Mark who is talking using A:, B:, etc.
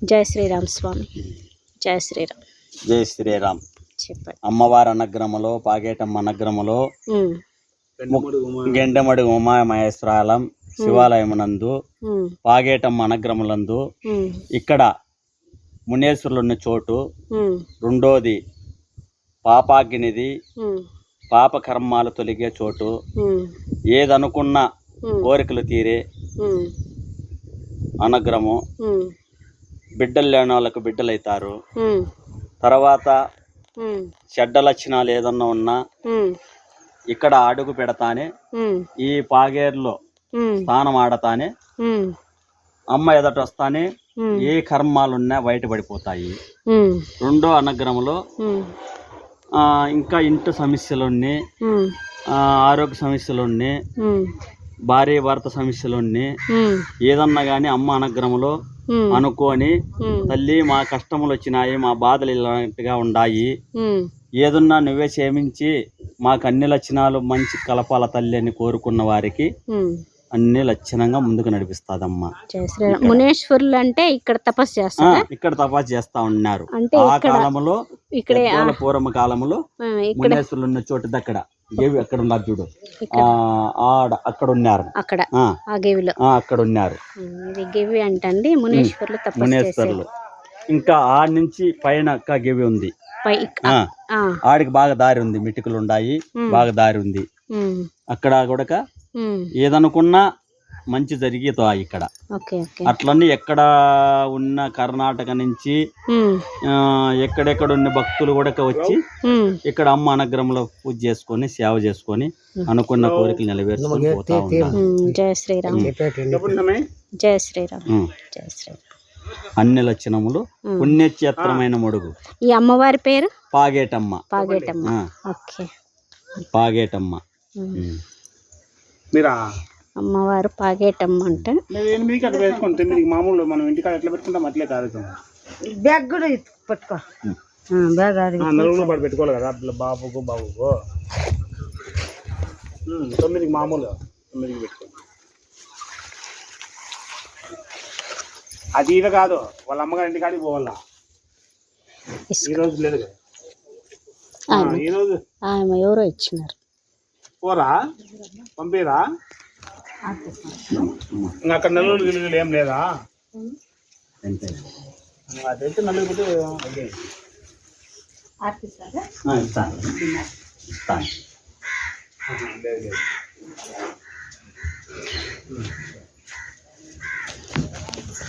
A: జై శ్రీరామ్ స్వామి. జై శ్రీరామ్.
B: జై శ్రీరామ్.
A: చెప్పండి.
B: అమ్మవారి అనగ్రమలో పాగేటమ్మ అనగ్రమలో గెండమడుగు ఉమామహేశ్వరాలయం శివాలయమునందు పాగేటమ్మ అనగ్రములందు ఇక్కడ మునేశ్వరులు ఉన్న చోటు. రెండోది పాపాగ్నిది, పాపకర్మాలు తొలగే చోటు. ఏదనుకున్న కోరికలు తీరే అనగ్రము. బిడ్డలు లేని వాళ్ళకు బిడ్డలు అవుతారు. తర్వాత చెడ్డ లక్షణాలు ఏదన్నా ఉన్నా ఇక్కడ అడుగు పెడతానే, ఈ పాగేరులో స్నానం ఆడతానే అమ్మ ఎదట వస్తానే ఏ కర్మాలున్నా బయటపడిపోతాయి. రెండో అనగ్రములో ఇంకా ఇంటి సమస్యలున్ని, ఆరోగ్య సమస్యలున్ని, భార్య భర్త సమస్యలున్ని ఏదన్నా కానీ అమ్మ అనుగ్రహంలో అనుకోని, తల్లి మా కష్టములు వచ్చినాయి, మా బాధలు ఇలాంటిగా ఉన్నాయి, ఏదన్నా నువ్వే క్షమించి మాకు అన్ని లక్షణాలు మంచి కలపాల తల్లి అని కోరుకున్న వారికి అన్ని లక్షణంగా ముందుకు నడిపిస్తాదమ్మా.
A: మునేశ్వరులు అంటే ఇక్కడ తపస్సు చేస్తారు.
B: ఇక్కడ తపస్సు చేస్తా ఉన్నారు. ఆ కాలంలో పూర్వ కాలంలో మునేశ్వరులు ఉన్న చోటు దగ్గర గేవి అక్కడ ఉన్నారు చూడు, అక్కడ ఉన్నారు. అక్కడ ఉన్నారు
A: గేవి అంటండి మునేశ్వరులు.
B: ఇంకా ఆడ నుంచి పైన గేవి ఉంది. ఆడికి బాగా దారి ఉంది, మిటికలు ఉన్నాయి, బాగా దారి ఉంది. అక్కడ కూడా ఏదనుకున్నా మంచి జరిగేతో ఇక్కడ. అట్లన్నీ ఎక్కడ ఉన్న కర్ణాటక నుంచి ఎక్కడెక్కడ ఉన్న భక్తులు కూడా వచ్చి ఇక్కడ అమ్మ అనుగ్రహంలో పూజ చేసుకొని సేవ చేసుకొని అనుకున్న కోరికలు నెరవేర్చుకొని పోతా ఉన్నారు.
A: జై శ్రీరామ్. జై శ్రీరామ్. జై శ్రీరామ్.
B: అన్ని లక్షణములు పుణ్యక్షేత్రమైన మడుగు.
A: ఈ అమ్మవారి పేరు
B: పాగేటమ్మ. పాగేటమ్మ.
A: అమ్మవారు పాగేటమ్మ అంట.
C: మామూలు మనం ఇంటికాడ ఎట్లా పెట్టుకుంటాం అట్లే కాదు.
A: బ్యాగ్ కూడా పట్టుకో,
C: నలుగురు పాటు పెట్టుకోవాలి కదా బాబుకు. 9 మామూలు 9 పెట్టుకో. అది ఇది కాదు, వాళ్ళ అమ్మగారి ఇంటికాడికి పోవాలా. ఈరోజు లేదు కదా, ఈరోజు
A: ఎవరో ఇచ్చినారు.
C: పోరా పంపిరా. ఇంకా అక్కడ నెల్లూరు గిల్లులు ఏం లేదా? అదైతే నలుగురు లేదు.